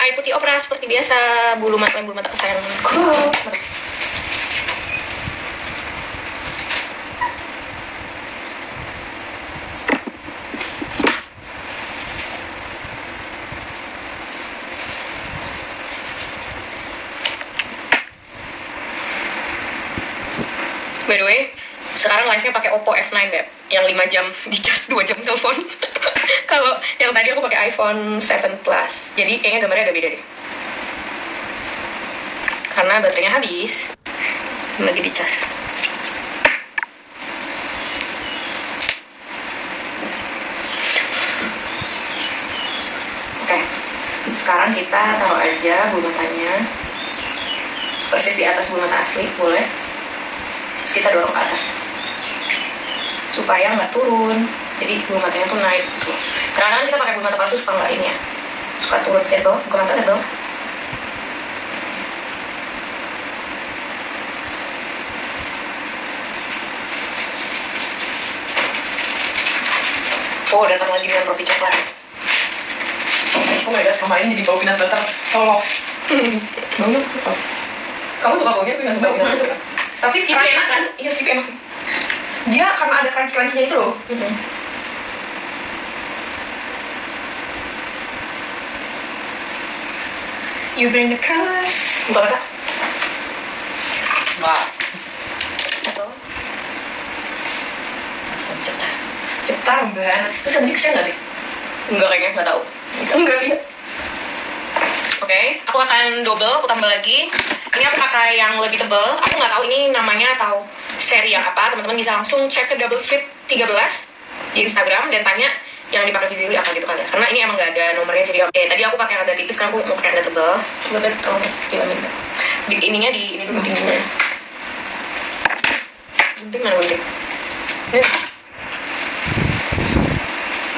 air putih opera seperti biasa, bulu mata kesayanganku. By the way, sekarang live-nya pakai Oppo F9 Beb, yang 5 jam di cas 2 jam telepon. Kalau yang tadi aku pakai iPhone 7 Plus, jadi kayaknya gambarnya agak beda deh. Karena baterainya habis, lagi di cas. Oke, sekarang kita taruh aja bulu matanya persis di atas bulu mata asli, boleh. Terus kita dorong ke atas supaya nggak turun, jadi bulu matanya tuh naik gitu. Kadang-kadang kita pakai bulu mata palsu suka nggak ini ya, suka turun ke bawah, buka mata ke bawah. Oh, datang lagi dengan roti coklat. Oh my god, kemarin jadi bau peanut butter solo. Baunya apa? Kamu suka baunya tapi nggak suka peanut butter? Tapi skip enak kan? Iya, skip enak sih. Dia karena ada crunchy-crunchy-nya itu loh. You bring the colors. Buka mata. Wah, Langsung cetar. cetar banget. Terus sama dia kesian gak deh? Enggak kayaknya, nggak tahu. Enggak lihat. Oke, aku akan double, aku tambah lagi. Ini aku pakai yang lebih tebal. Aku nggak tahu ini namanya atau seri yang apa. Teman-teman bisa langsung cek ke Double Sweet 13 di Instagram dan tanya yang dipakai Vizili apa gitu kan ya. Karena ini emang nggak ada nomornya, jadi oke. Tadi aku pakai yang agak tipis, karena aku mau pakai yang agak tebal. Coba deh kamu filmin. Di ininya di ini dulu ininya. Gunting mana gunting? Ini.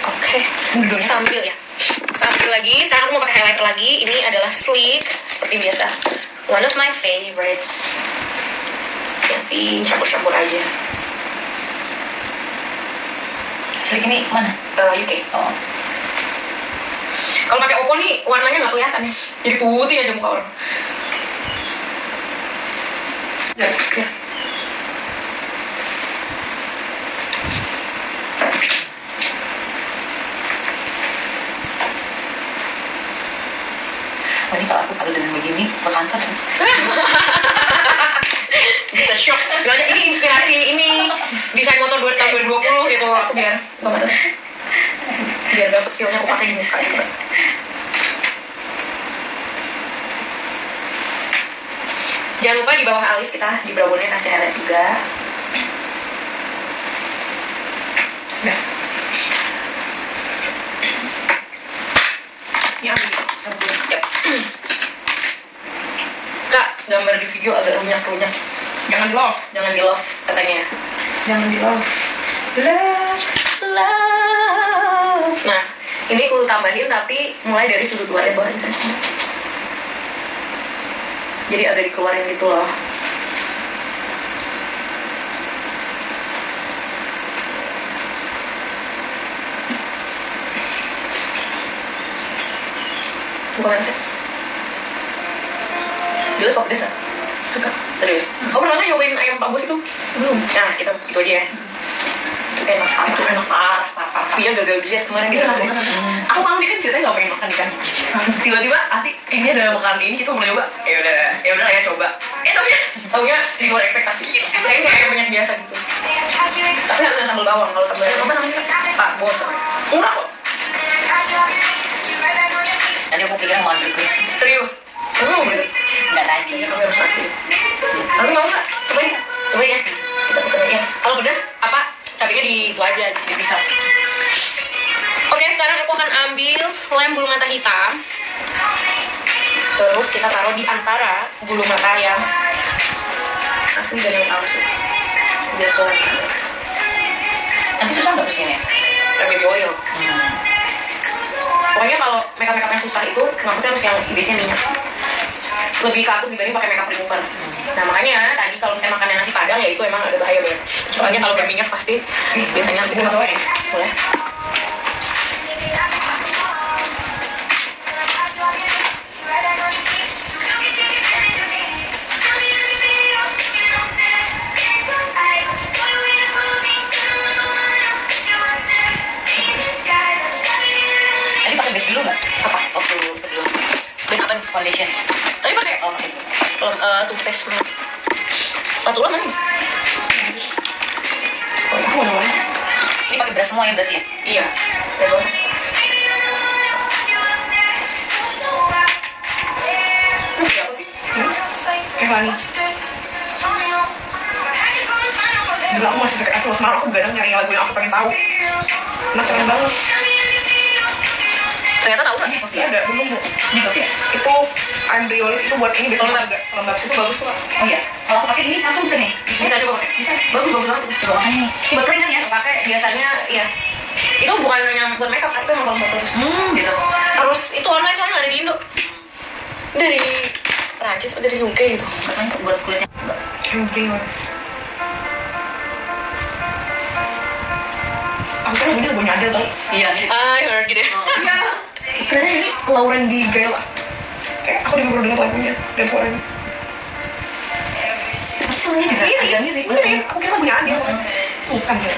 Oke, sambil ya. Sambil lagi, sekarang aku mau pakai highlighter lagi. Ini adalah Sleek seperti biasa. One of my favorites. Tapi campur-campur aja. Sleek ini mana? UK. Oh. Kalau pakai Oppo nih warnanya nggak kelihatan ya. Jadi putih aja muka orang. Ya. Oh, ini kalau dengan begini ke kantor. Bisa shock. Bilangnya ini inspirasi ini desain motor tahun 2020 gitu. Biar dapet feelnya aku pakai di muka gitu. Jangan lupa di bawah alis kita di brow-nya kasih highlight juga. Nah. Ini ambil. Yep. Kak, gambar di video agak runyak-runyak. Jangan di love. Jangan di love katanya. Jangan di love. Love. Nah, ini aku tambahin tapi mulai dari sudut luar bawah ini. Jadi agak dikeluarin gitu loh. Bukan sih. Dulu suka pedes gak? Suka. Serius? Kamu pernah nyobain ayam Pak Bos itu? Belum. Nah, itu aja ya. Itu enak parah. Itu enak parah. Dia gagal diet kemarin Iya, gitu. aku malam ini kan ceritanya gak pengen makan ikan. Terus tiba-tiba nanti ini ada makanan ini, kita mau nyoba. Ya udah ya coba. Taunya di luar ekspektasi. Kayaknya kayak banyak biasa gitu. Tapi harus ada sambal bawang. Kalau sambal Apa bawang namanya? Pak Bos. Murah kok. Tadi aku pikir mau ambil kulit. Serius. Kamu mau beli? Enggak tadi. Kayaknya kamu harus kasih. Kamu mau nggak? Cobain. Cobain ya. Kita pesen ya. Kalau pedas apa? Cabenya di itu aja. Bisa. Oke, sekarang aku akan ambil lem bulu mata hitam. Terus kita taruh di antara bulu mata yang asli dan yang palsu. Biar kelihatan guys. Nanti susah nggak bersihinnya? Baby oil. Pokoknya kalau makeup yang susah itu, maksudnya harus yang biasanya minyak. Lebih ke hapus dibanding pakai makeup remover. Nah makanya tadi kalau saya makan nasi padang ya itu emang agak bahaya banget. Soalnya kalau pakai minyak pasti biasanya lebih hapus. Boleh. foundation. Tadi pakai Oh, pakai dulu. Too Faced Matte. Spatula mana? Oh, aku mana mana. Ini pakai brush semua ya berarti ya? Iya. Terus. Lani. Gila, aku masih sakit hati loh. Semalam aku begadang nyari lagu yang aku pengen tahu. Penasaran banget. Ternyata tahu nggak? Masih ada, belum bu. Ini kopi ya? Itu Embryolist itu buat ini biasanya agak lembab. Itu bagus tuh. Oh iya. Kalau aku pakai ini langsung bisa nih. Bisa coba pakai. Bisa. Bagus banget. Coba pakai ini. Ini buat keringan ya? Pakai biasanya, iya. Itu bukan hanya buat makeup, itu yang paling bagus. Gitu. Terus itu online soalnya nggak ada di Indo. Dari Prancis atau dari UK gitu. Maksudnya buat kulitnya. Embryolist. Aku kan ini lagunya ada tau. Iya. I heard gitu. Iya. Kayaknya ini Lauren Di Gala. Kayak aku juga baru dengar lagunya dan suaranya. Tapi suaranya juga agak mirip. Mirip. Aku kira lagunya Adele. Bukan ya.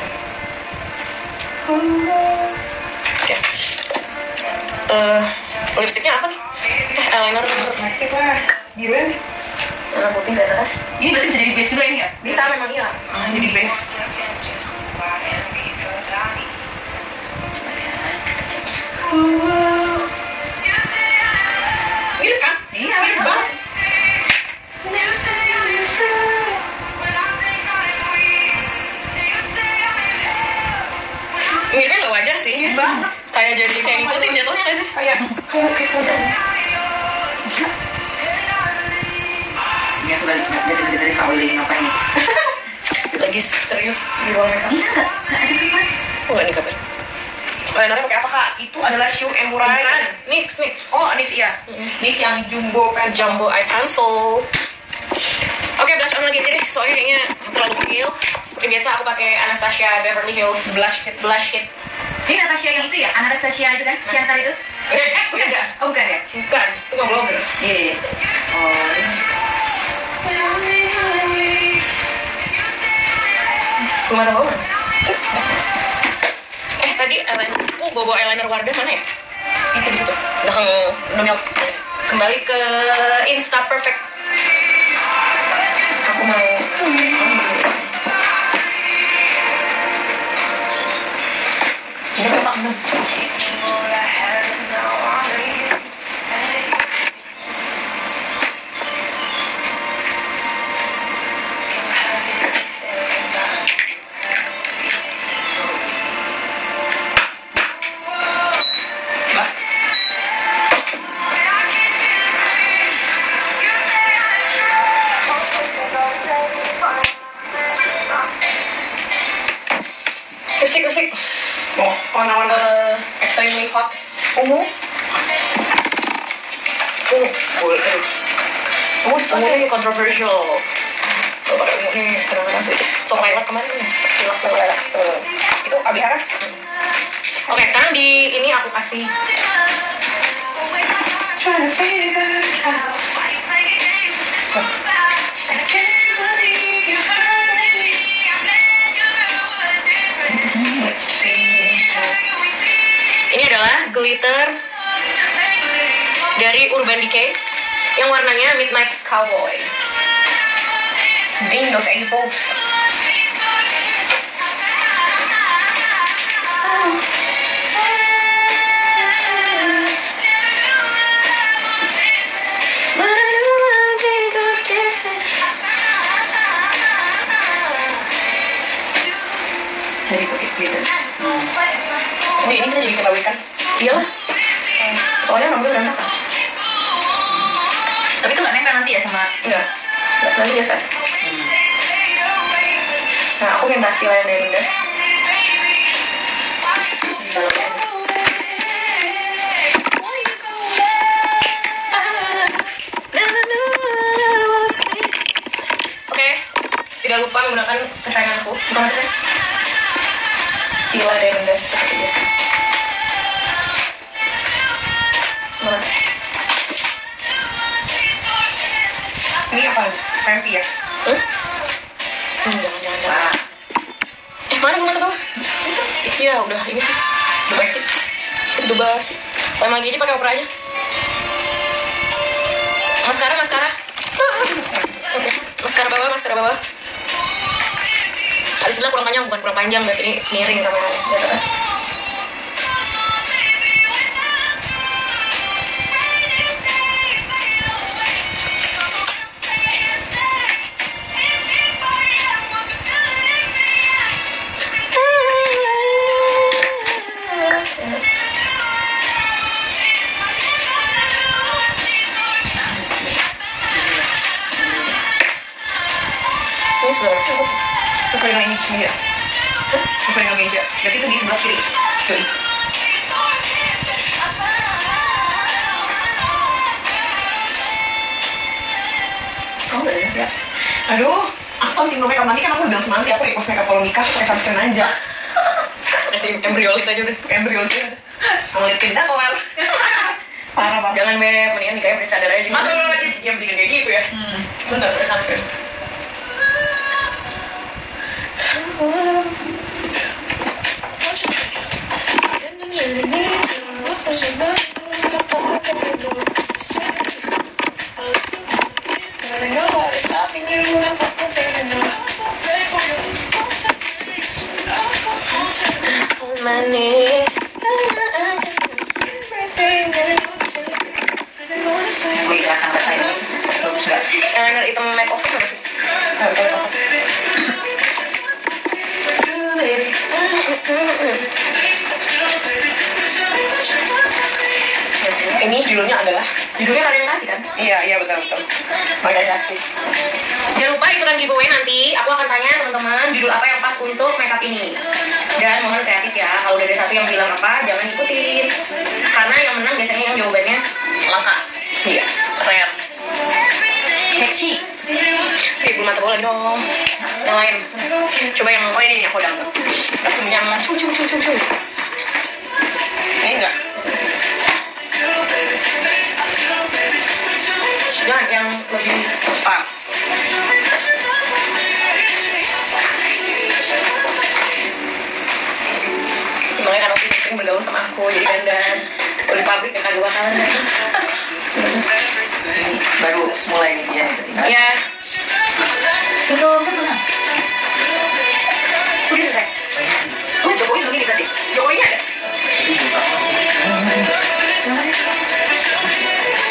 Lipstiknya apa nih? Eyeliner. Aktif lah. Biru ya nih. Warna putih di atas. Ini berarti bisa jadi base juga ini ya? Bisa memang iya. Jadi best. Mirip kan? Iya, Mirip banget. Miripnya nggak wajar sih. Mirip banget. Kayak jadi kayak ngikutin jatuhnya nggak sih? Kayak semuanya. Ini aku balik dari Kak Willy ngapain nih? Lagi serius di ruang makeup. Iya nggak ada apa-apa. Oh nggak nikah. Eyelinernya pakai apa kak? Itu adalah Shoe Emurai. Bukan. Nix. Oh, Nis iya. Nis yang jumbo pen. Jumbo eye pencil. Oke, blush on lagi aja deh. Soalnya kayaknya terlalu kecil. Seperti biasa aku pakai Anastasia Beverly Hills Blush Kit. Ini Natasha yang itu ya? Anastasia itu kan? Si Antar itu? Bukan ya? Oh bukan ya? Bukan, itu nggak blogger. Iya. Oh. Belum ada mana? Tadi eyeliner. Bawa eyeliner Wardah mana ya? Itu di situ. Udah kembali ke Insta Perfect. Aku mau. Ini memang lipstick. Oh, warna-warna Extremely hot. ungu. Ungu ini controversial. Kalau pakai ungu ini kadang-kadang sedikit sok lewat kemarin nih. Itu ABH kan? Oke, sekarang di ini aku kasih ini adalah glitter dari Urban Decay yang warnanya Midnight Cowboy. Ini those apples. Jadi pakai glitter. Ini kita jadi ketawikan. Iyalah. Soalnya rambut berantakan. Tapi itu nggak nempel nanti ya sama? Enggak. Nanti biasa. Nah, aku minta stilan dari Linda. Di dalamnya. Oke, tidak lupa menggunakan kesayanganku. Bukan apa sih? Stila dari Linda seperti biasa. Mana? Ini apa? Fenty ya? Jangan. Mana tuh? Iya, udah ini sih. Udah basic. Udah basic. Lama lagi aja pakai opera aja. Maskara. Oke, maskara bawah. Habis bilang kurang panjang, bukan kurang panjang, berarti ini miring kameranya. Di atas. Ini sebenarnya Sesuai dengan ini ya. Sesuai dengan meja. Berarti itu di sebelah kiri. Kiri. kamu nggak ada ya? Aduh, aku kan tim makeup nanti kan aku bilang semangat aku request makeup kalau nikah pakai sunscreen aja. Kasih embryolis aja udah. Pakai embryolis aja. Sama lip tint dah kelar. Parah banget. Jangan beb, mendingan nikahnya pakai cadar aja. Atau lo lagi yang bikin kayak gitu ya. Benar, pakai sunscreen. Manis. Wih, rasanya rasanya bagus nggak? Eyeliner hitam make up kan? Ini judulnya adalah Kalian kasih kan? iya betul. Pakai kasih. Jangan lupa ikutan giveaway nanti. Aku akan tanya teman-teman judul apa yang pas untuk makeup ini. Dan mohon kreatif ya. Kalau udah ada satu yang bilang apa, jangan ikutin. Karena yang menang biasanya yang jawabannya langka. Iya, rare. Catchy. Bulu mata bola dong. Yang lain. Coba yang Ini aku udah ambil. yang cum. Ini enggak. Jangan yang lebih Ah. makanya kan aku sering bergaul sama aku jadi dandan. Kalau di pabrik ya kagak bakalan. Baru mulai nih ya. Ya, Itu betul. udah selesai. Oh, Jokowi begini tadi. Jokowinya ada?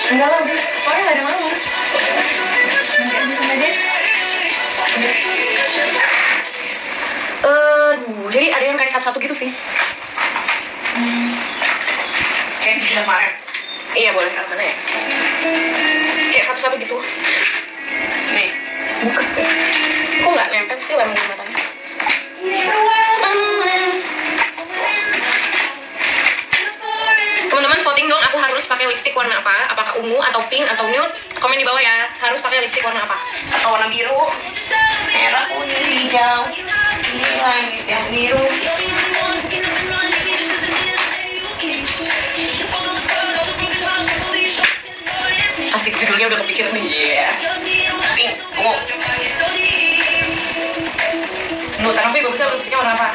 Enggak lah, pokoknya nggak ada mau. Jadi ada yang kayak satu-satu gitu, Vi. Kayak di kemarin. Iya, boleh. Mana ya? Kayak satu-satu gitu. Nih. Bukan. Kok nggak nempel sih lem di matanya? Teman-teman voting dong, aku harus pakai lipstick warna apa? Apakah ungu atau pink atau nude? Komen di bawah ya. Harus pakai lipstick warna apa? Atau warna biru, merah, kuning, hijau. Ini langit yang biru. Asik, judulnya udah kepikiran nih. Iya. Pink, ungu. Nude, karena Vi bagusnya lipsticknya warna apa?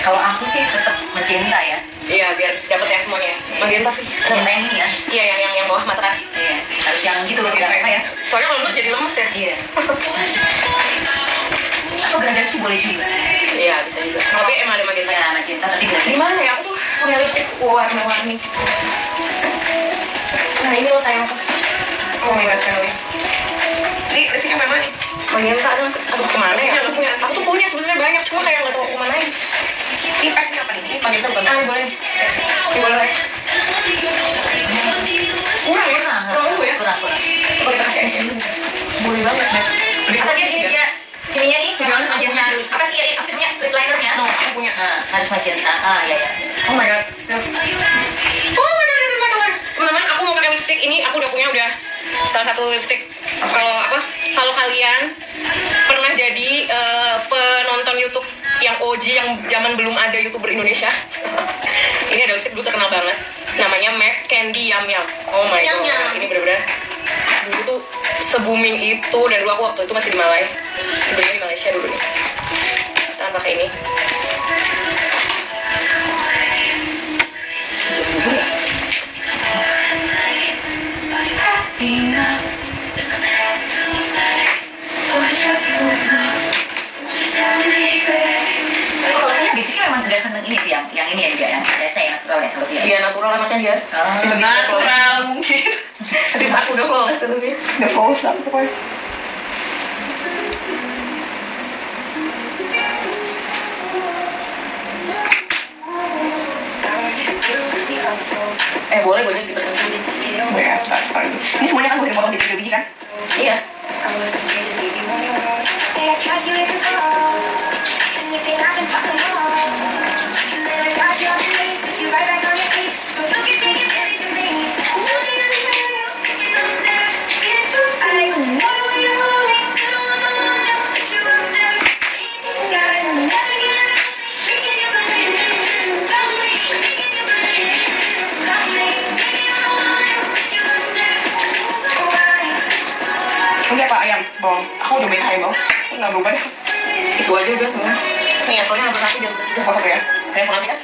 Kalau aku sih tetap magenta ya. Iya, biar dapet ya semuanya. Magenta sih. Magenta yang ini ya. Iya, yang bawah mata. Iya. Harus yang gitu biar apa ya? Soalnya kalau nude jadi lemes ya. Iya. Atau gradasi boleh juga. Iya, bisa juga. Tapi emang ada magenta. Ya magenta tapi gradasi. Gimana ya? Aku tuh punya lipstick warna-warni. Nah, ini loh sayang aku. Oh my god, Kelly. Ini lipsticknya mana nih? Magenta ada mas. Aduh, kemana ya? Aku tuh punya sebenarnya banyak, cuma kayak nggak tahu kemana ya. Ini packnya apa nih? Ini magenta bukan? Ah, boleh. Boleh. Kurang ya? Kurang dulu ya? Kurang. Oh, kita kasih aja. Boleh banget, Beb. Apa dia ini dia? Sininya nih, Jangan magenta. Apa sih akhirnya lip linernya? No, aku punya. Nah, harus magenta. Ah, iya ya. Oh my god, still. Oh my god, this is my color. Teman-teman, aku mau pakai lipstick ini. Aku udah punya salah satu lipstick. Kalau kalian pernah jadi penonton YouTube yang OG yang zaman belum ada YouTuber Indonesia, ini ada lipstick dulu terkenal banget. Namanya MAC Candy Yum Yum. Oh my Yum god, Yum. ini bener-bener dulu tuh se-booming itu, dan dulu aku waktu itu masih di Malai. Belinya di Malaysia dulu nih. Kita pakai ini. ini ya juga ya, biasa ya, natural ya kalau dia. Iya natural anaknya dia. Natural mungkin. Tapi aku udah flawless dulu dia. Udah flawless lah pokoknya. Boleh gue jadi pesen. Ya, ini semuanya kan udah dipotong di 3 biji kan? Iya. Ini apa ayam? Bawang. Aku udah main ayam bawang. Aku nggak berubah deh. Itu aja udah semua. Nih apelnya nggak berkasih dia. Udah satu ya. Kayak pengasih kan?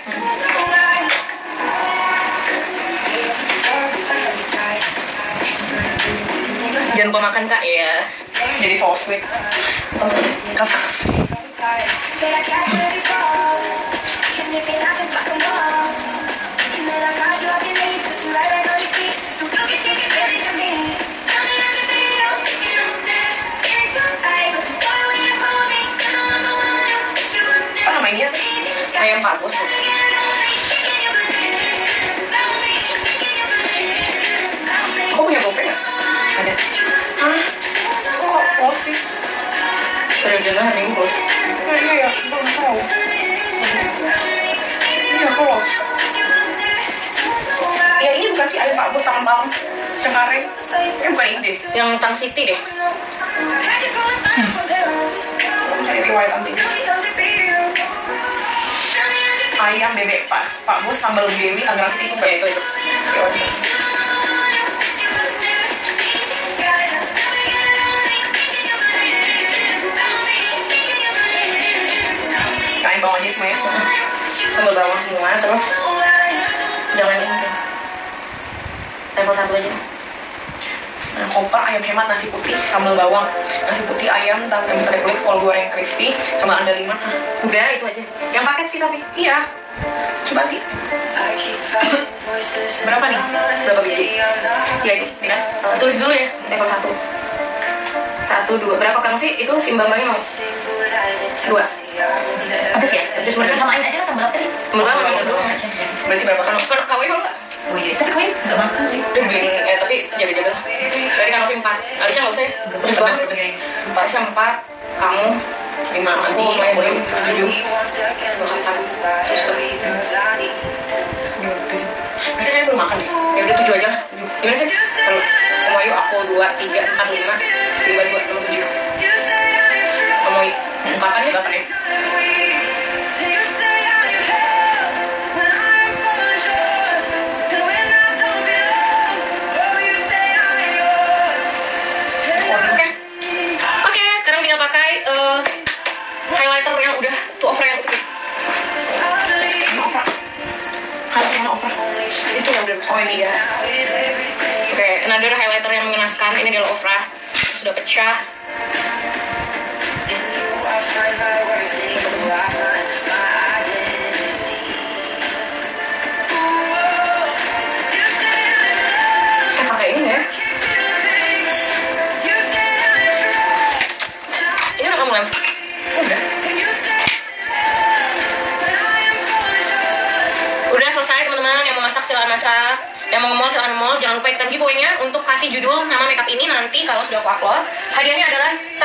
Jangan lupa makan kak ya. Jadi so sweet. Apa namanya? Ayam pakos. Kok punya GoPay nggak? Ada. Hah? Kok pos sih? Serius hari ini bos. Kayaknya ya, belum tahu. Ini ya pos. Ya ini bukan sih ayam Pak Bos tangan malam Cengkareng. Bukan ini deh. Yang Tang City deh. Cari riwayat nanti. Ayam bebek Pak Bos sambal Dewi Tangerang City itu Ya itu. Kain bawang aja semuanya. Sambal bawang semua terus jangan ini. Level 1 aja. Nah, koper ayam hemat nasi putih sambal bawang, nasi putih ayam tapi bisa kulit kol goreng crispy sama andaliman. Udah itu aja. Yang paket kita tapi. Iya. Coba nanti. Berapa nih? Berapa biji? Ya ini. Ini kan? Tulis dulu ya level 1. 1, 2. Berapa kan Vi? Itu simbang-bangnya mau? 2. Pedes ya? Pedes udah samain aja lah sambal apa tadi? Sambal apa yang Sambal kedua? aja. Berarti berapa kan? Kalau KW mau nggak? Oh iya, tapi kau nggak makan sih. Udah beli tapi jaga-jaga. Dari kan Novi 4. Alicia nggak usah ya? Terus banget. Alicia 4. Kamu 5. Aku main boleh 7. Terus tuh. Mereka kayak belum makan deh. Ya udah 7 aja lah. Gimana sih? Kalau kamu ayo aku 2, 3, 4, 5. Simba 2, kamu 7. Kamu 8 ya? 8 ya. Oke, sekarang tinggal pakai highlighter yang udah Ofra yang utuh. Mana Ofra? Itu yang udah rusak. Oh ini ya. Oke, another highlighter yang mengenaskan. Ini adalah Ofra. Sudah pecah. Pakai ini ya. Ini udah kamu lem. Udah selesai teman-teman. Yang mau masak silakan masak. Yang mau nge-mall silakan nge-mall. Jangan lupa ikutan giveaway-nya untuk kasih judul nama makeup ini nanti kalau sudah aku upload. Hadiahnya adalah 1